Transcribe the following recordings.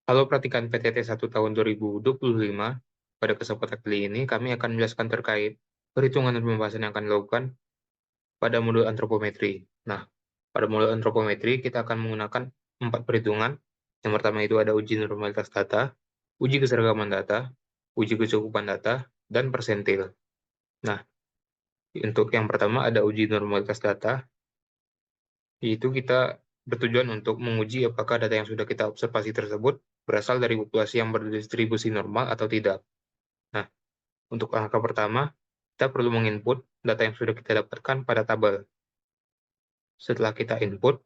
Halo praktikan PTT 1 tahun 2025. Pada kesempatan kali ini, kami akan menjelaskan terkait perhitungan dan pembahasan yang akan dilakukan pada modul antropometri. Nah, pada modul antropometri, kita akan menggunakan 4 perhitungan. Yang pertama itu ada uji normalitas data, uji keseragaman data, uji kecukupan data, dan persentil. Nah, untuk yang pertama ada uji normalitas data, yaitu kita bertujuan untuk menguji apakah data yang sudah kita observasi tersebut berasal dari populasi yang berdistribusi normal atau tidak. Nah, untuk langkah pertama, kita perlu menginput data yang sudah kita dapatkan pada tabel. Setelah kita input,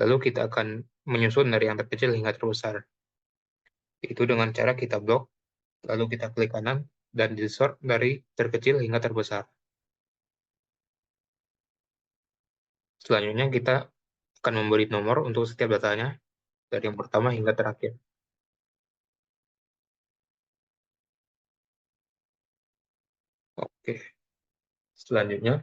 lalu kita akan menyusun dari yang terkecil hingga terbesar. Itu dengan cara kita blok, lalu kita klik kanan, dan di-sort dari terkecil hingga terbesar. Selanjutnya kita akan memberi nomor untuk setiap datanya, dari yang pertama hingga terakhir. Oke, selanjutnya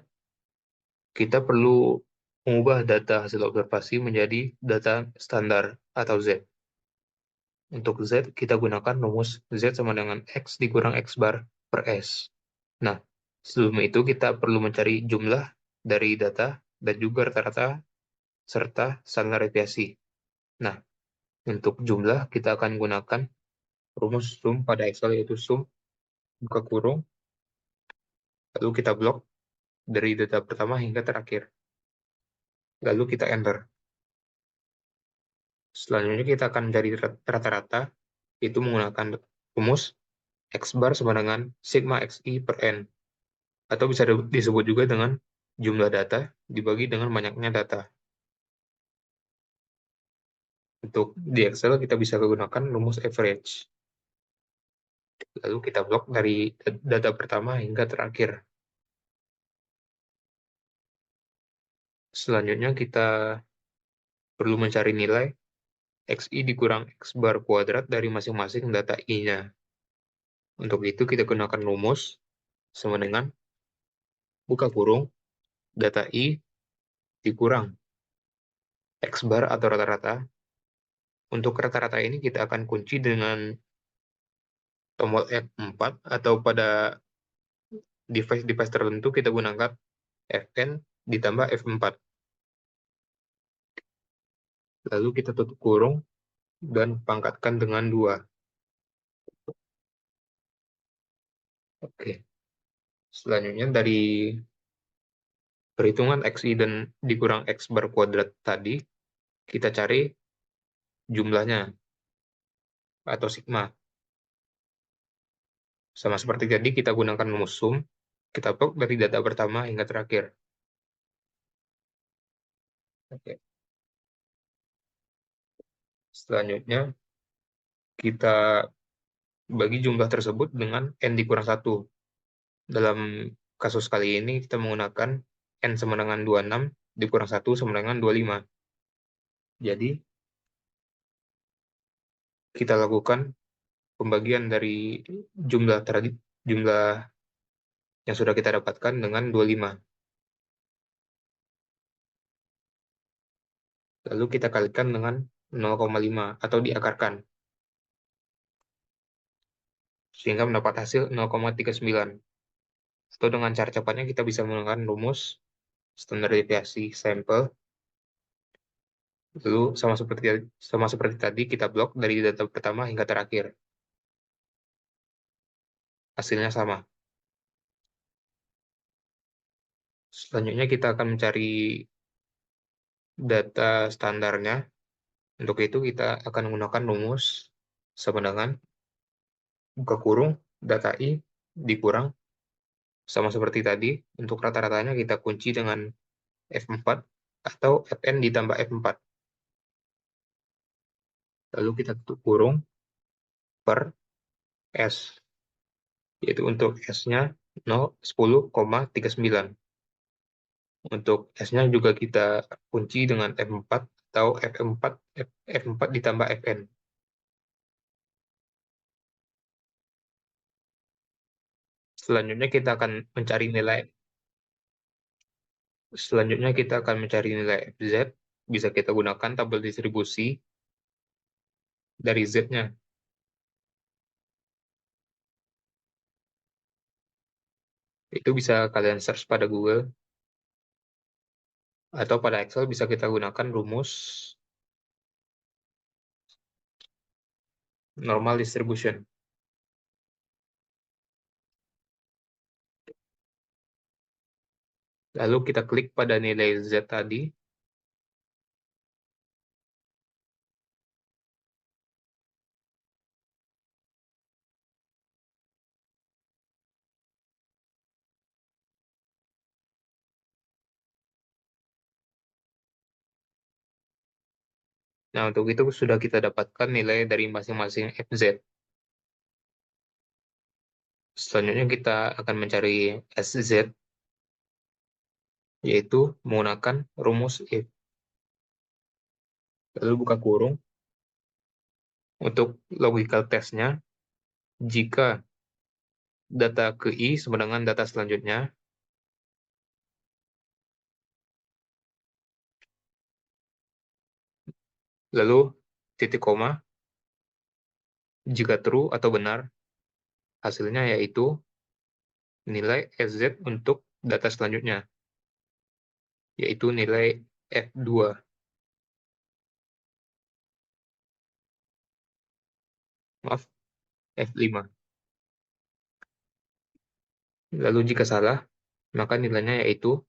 kita perlu mengubah data hasil observasi menjadi data standar atau Z. Untuk Z, kita gunakan rumus Z sama dengan X dikurang X bar per S. Nah, sebelum itu kita perlu mencari jumlah dari data dan juga rata-rata serta standar deviasi. Nah, untuk jumlah kita akan gunakan rumus sum pada Excel, yaitu sum buka kurung, lalu kita blok dari data pertama hingga terakhir. Lalu kita enter. Selanjutnya kita akan mencari rata-rata, itu menggunakan rumus X bar sama dengan sigma XI per N, atau bisa disebut juga dengan jumlah data dibagi dengan banyaknya data. Untuk di Excel kita bisa menggunakan rumus average. Lalu kita blok dari data pertama hingga terakhir. Selanjutnya kita perlu mencari nilai XI dikurang X bar kuadrat dari masing-masing data I-nya. Untuk itu kita gunakan rumus sama dengan buka kurung data I dikurang X bar atau rata-rata. Untuk rata-rata ini kita akan kunci dengan tombol F4, atau pada device-device tertentu kita gunakan Fn ditambah F4. Lalu kita tutup kurung dan pangkatkan dengan 2. Oke. Selanjutnya dari perhitungan XI dan dikurang X bar kuadrat tadi, kita cari jumlahnya atau sigma. Sama seperti tadi kita gunakan rumus sum, kita plot dari data pertama hingga terakhir. Oke. Selanjutnya kita bagi jumlah tersebut dengan N dikurang 1. Dalam kasus kali ini kita menggunakan N sama dengan 26 dikurang 1 sama dengan 25. Jadi kita lakukan pembagian dari jumlah yang sudah kita dapatkan dengan 25. Lalu kita kalikan dengan 0,5 atau diakarkan, sehingga mendapat hasil 0,39. Atau dengan cara cepatnya kita bisa menggunakan rumus standar deviasi sampel. Lalu sama seperti tadi kita blok dari data pertama hingga terakhir. Hasilnya sama. Selanjutnya kita akan mencari data standarnya. Untuk itu kita akan menggunakan rumus sama dengan buka kurung data I dikurang, sama seperti tadi, untuk rata-ratanya kita kunci dengan F4 atau Fn ditambah F4. Lalu kita tutup kurung per S, yaitu untuk S-nya 10,39. Untuk S-nya juga kita kunci dengan F4 atau F4 ditambah Fn. Selanjutnya kita akan mencari nilai Fz. Bisa kita gunakan tabel distribusi dari Z-nya. Itu bisa kalian search pada Google, atau pada Excel bisa kita gunakan rumus normal distribution. Lalu kita klik pada nilai Z tadi. Nah, untuk itu sudah kita dapatkan nilai dari masing-masing FZ. Selanjutnya kita akan mencari SZ, yaitu menggunakan rumus if. Lalu buka kurung. Untuk logical test-nya, jika data ke I sama dengan data selanjutnya, lalu titik koma, jika true atau benar, hasilnya yaitu nilai SZ untuk data selanjutnya, yaitu nilai F2. Maaf, F5. Lalu jika salah, maka nilainya yaitu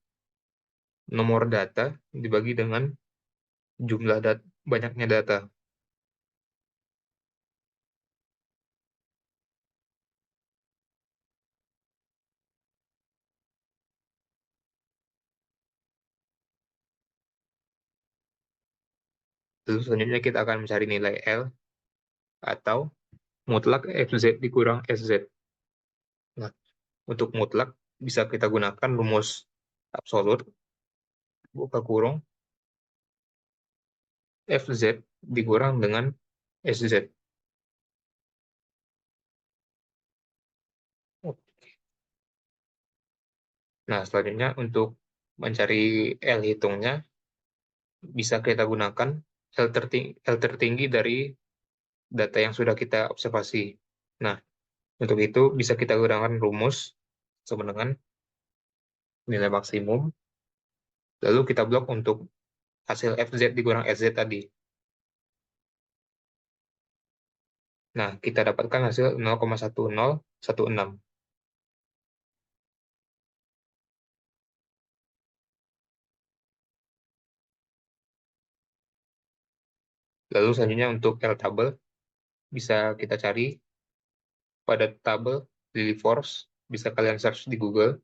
nomor data dibagi dengan jumlah banyaknya data. Lalu selanjutnya kita akan mencari nilai L, atau mutlak FZ dikurang SZ. Nah, untuk mutlak bisa kita gunakan rumus absolut, buka kurung, FZ dikurang dengan SZ. Nah, selanjutnya untuk mencari L hitungnya, bisa kita gunakan L tertinggi dari data yang sudah kita observasi. Nah, untuk itu bisa kita gunakan rumus sama dengan nilai maksimum, lalu kita blok untuk hasil FZ dikurang SZ tadi. Nah, kita dapatkan hasil 0,1016. Lalu selanjutnya untuk L tabel, bisa kita cari pada tabel Lily Force, bisa kalian search di Google.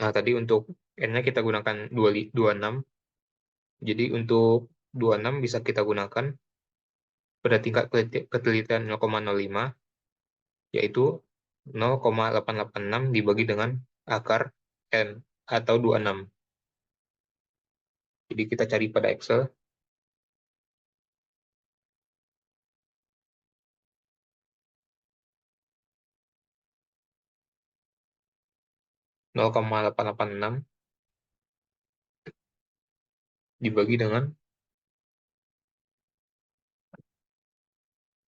Nah, tadi untuk N-nya kita gunakan 26. Jadi untuk 26 bisa kita gunakan pada tingkat ketelitian 0,05, yaitu 0,886 dibagi dengan akar N, atau 26. Jadi kita cari pada Excel. 0,886 dibagi dengan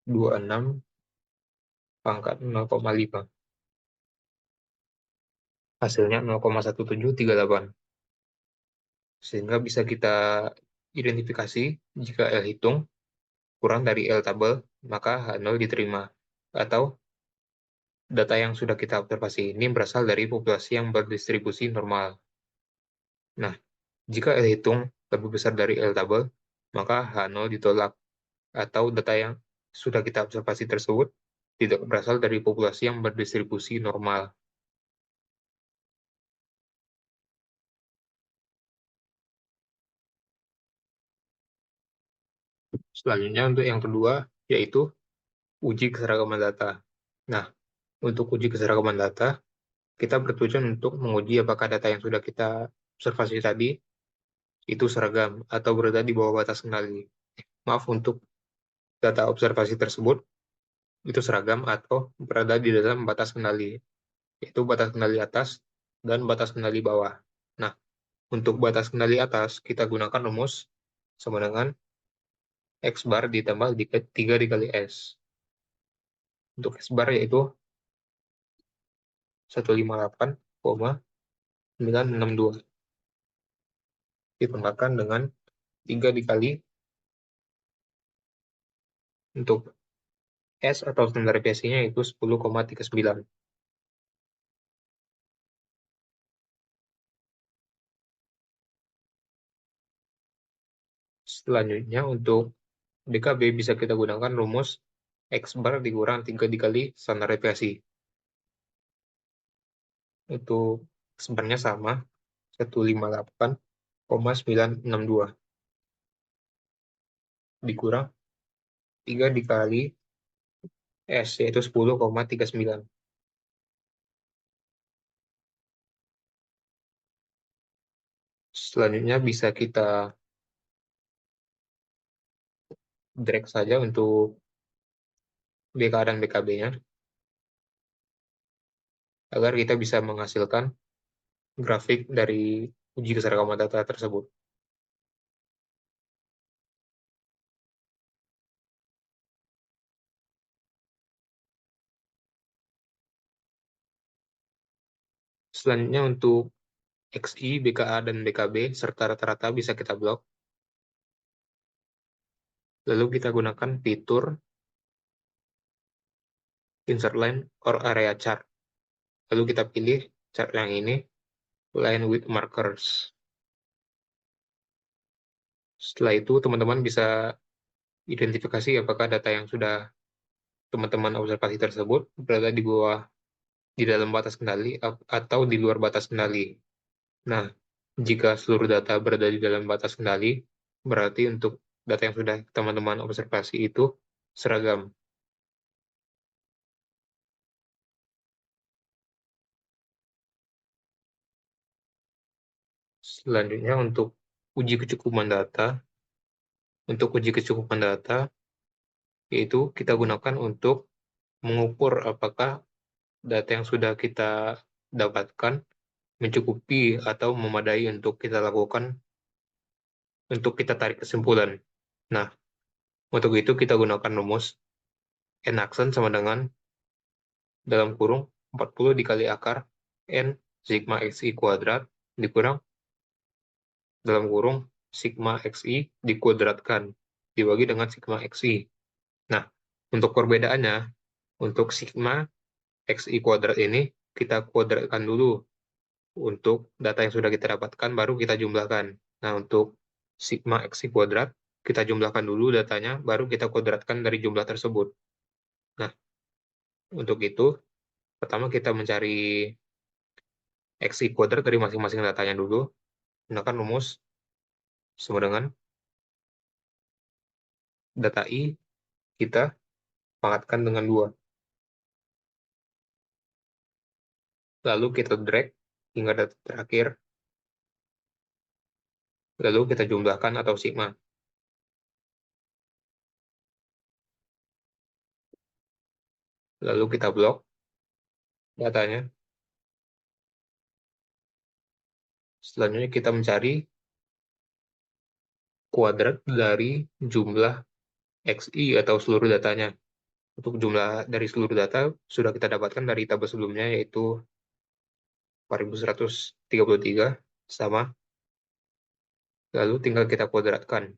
26 pangkat 0,5. Hasilnya 0,1738. Sehingga bisa kita identifikasi jika L hitung kurang dari L tabel, maka H0 diterima. Atau data yang sudah kita observasi ini berasal dari populasi yang berdistribusi normal. Nah, jika L hitung lebih besar dari L tabel, maka H0 ditolak, atau data yang sudah kita observasi tersebut tidak berasal dari populasi yang berdistribusi normal. Selanjutnya untuk yang kedua, yaitu uji keseragaman data. Nah, untuk uji keseragaman data, kita bertujuan untuk menguji apakah data yang sudah kita observasi tadi itu seragam atau berada di bawah batas kendali. Maaf, untuk data observasi tersebut itu seragam atau berada di dalam batas kendali, yaitu batas kendali atas dan batas kendali bawah. Nah, untuk batas kendali atas, kita gunakan rumus sama dengan X bar ditambah 3 dikali S. Untuk X bar yaitu 158,962 ditambahkan dengan 3 dikali untuk S atau standar deviasinya itu 10,39. Selanjutnya untuk DKB bisa kita gunakan rumus X bar dikurang 3 dikali standar deviasi. Untuk X barnya sama, 158,962 dikurang 3 dikali S, yaitu 10,39. Selanjutnya bisa kita drag saja untuk BK dan BKB-nya, agar kita bisa menghasilkan grafik dari uji keseragaman data tersebut. Selanjutnya untuk XI, BKA, dan BKB, serta rata-rata bisa kita blok. Lalu kita gunakan fitur Insert Line or Area Chart. Lalu kita pilih chart yang ini, Line with Markers. Setelah itu, teman-teman bisa identifikasi apakah data yang sudah teman-teman observasi tersebut berada di bawah, di dalam batas kendali, atau di luar batas kendali. Nah, jika seluruh data berada di dalam batas kendali, berarti untuk data yang sudah teman-teman observasi itu seragam. Selanjutnya untuk uji kecukupan data, yaitu kita gunakan untuk mengukur apakah data yang sudah kita dapatkan mencukupi atau memadai untuk kita lakukan, untuk kita tarik kesimpulan. Nah, untuk itu kita gunakan rumus N-aksen sama dengan dalam kurung 40 dikali akar N sigma XI kuadrat dikurang dalam kurung sigma XI dikuadratkan dibagi dengan sigma XI. Nah, untuk perbedaannya, untuk sigma XI kuadrat ini kita kuadratkan dulu. Untuk data yang sudah kita dapatkan, baru kita jumlahkan. Nah, untuk sigma XI kuadrat, kita jumlahkan dulu datanya, baru kita kuadratkan dari jumlah tersebut. Nah, untuk itu, pertama kita mencari XI kuadrat dari masing-masing datanya dulu, gunakan rumus sama dengan data I kita pangkatkan dengan 2. Lalu kita drag hingga data terakhir, lalu kita jumlahkan atau sigma. Lalu kita blok datanya. Selanjutnya kita mencari kuadrat dari jumlah XI atau seluruh datanya. Untuk jumlah dari seluruh data sudah kita dapatkan dari tabel sebelumnya, yaitu 4133 sama, lalu tinggal kita kuadratkan.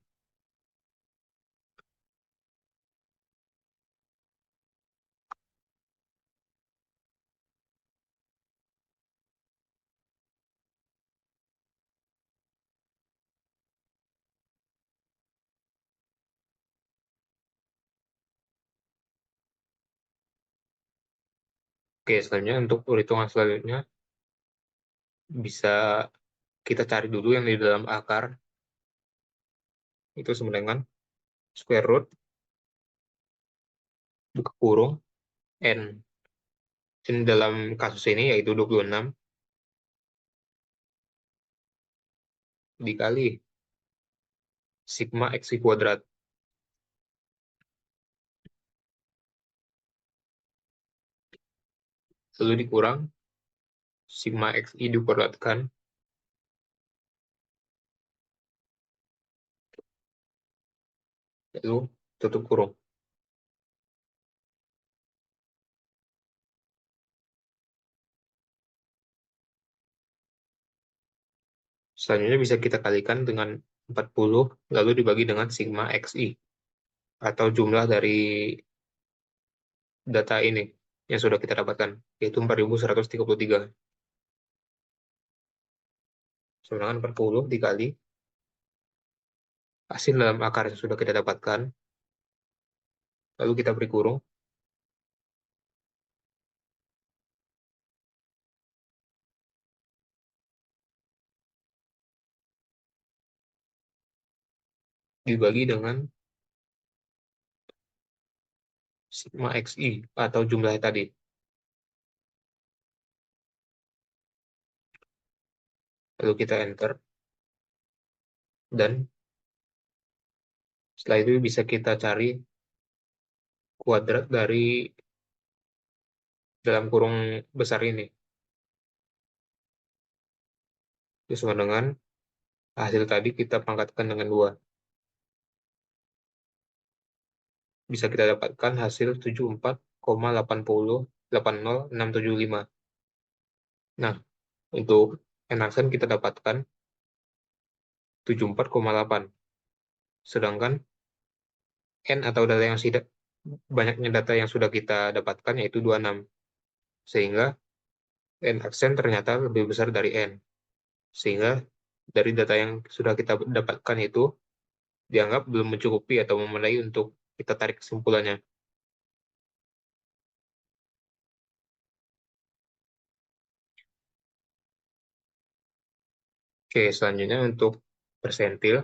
Oke, selanjutnya untuk perhitungan selanjutnya bisa kita cari dulu yang di dalam akar, itu sama dengan square root buka kurung N. Ini dalam kasus ini yaitu 26 dikali sigma XI kuadrat. Lalu dikurang sigma XI dibulatkan, lalu tutup kurung. Selanjutnya bisa kita kalikan dengan 40, lalu dibagi dengan sigma XI, atau jumlah dari data ini yang sudah kita dapatkan, yaitu 4133. Sedangkan 40 dikali hasil dalam akar yang sudah kita dapatkan, lalu kita beri kurung, dibagi dengan sigma XI, atau jumlah tadi. Lalu kita enter, dan setelah itu bisa kita cari kuadrat dari dalam kurung besar ini. Sesuai dengan hasil tadi kita pangkatkan dengan 2. Bisa kita dapatkan hasil 74,80675. Nah, untuk n-aksen kita dapatkan 74,8. Sedangkan n atau data yang banyaknya data yang sudah kita dapatkan yaitu 26. Sehingga n-aksen ternyata lebih besar dari n. Sehingga dari data yang sudah kita dapatkan itu dianggap belum mencukupi atau memenuhi untuk kita tarik kesimpulannya. Oke, selanjutnya untuk persentil.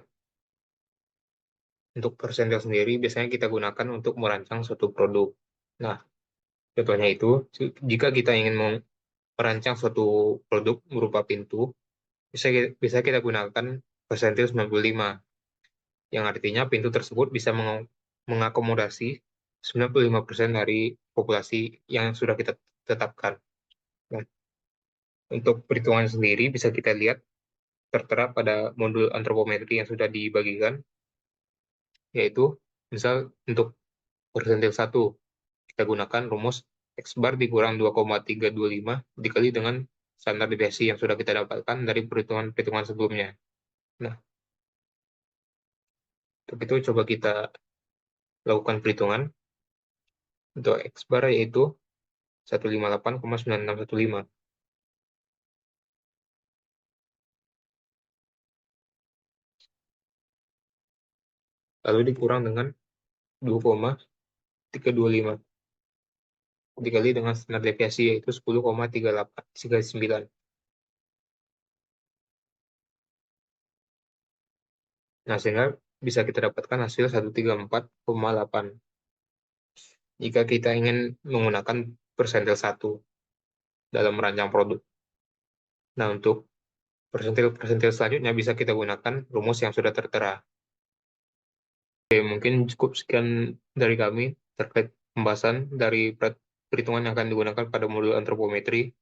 Untuk persentil sendiri biasanya kita gunakan untuk merancang suatu produk. Nah, contohnya itu, jika kita ingin merancang suatu produk berupa pintu, bisa kita gunakan persentil 95, yang artinya pintu tersebut bisa mengakomodasi 95% dari populasi yang sudah kita tetapkan. Nah, untuk perhitungan sendiri bisa kita lihat tertera pada modul antropometri yang sudah dibagikan, yaitu misal untuk persentil 1, kita gunakan rumus X bar dikurang 2,325 dikali dengan standar deviasi yang sudah kita dapatkan dari perhitungan-perhitungan sebelumnya. Nah, untuk itu coba kita lakukan perhitungan. Untuk X bar yaitu 158,9615. Lalu dikurang dengan 2,325 dikali dengan standar deviasi yaitu 10,3839. Nah, sehingga bisa kita dapatkan hasil 134,8. Jika kita ingin menggunakan persentil 1 dalam merancang produk. Nah, untuk persentil selanjutnya bisa kita gunakan rumus yang sudah tertera. Oke, mungkin cukup sekian dari kami terkait pembahasan dari perhitungan yang akan digunakan pada modul antropometri.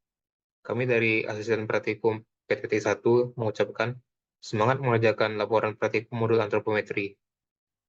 Kami dari Asisten Praktikum PTT 1 mengucapkan semangat mengerjakan laporan praktikum modul antropometri.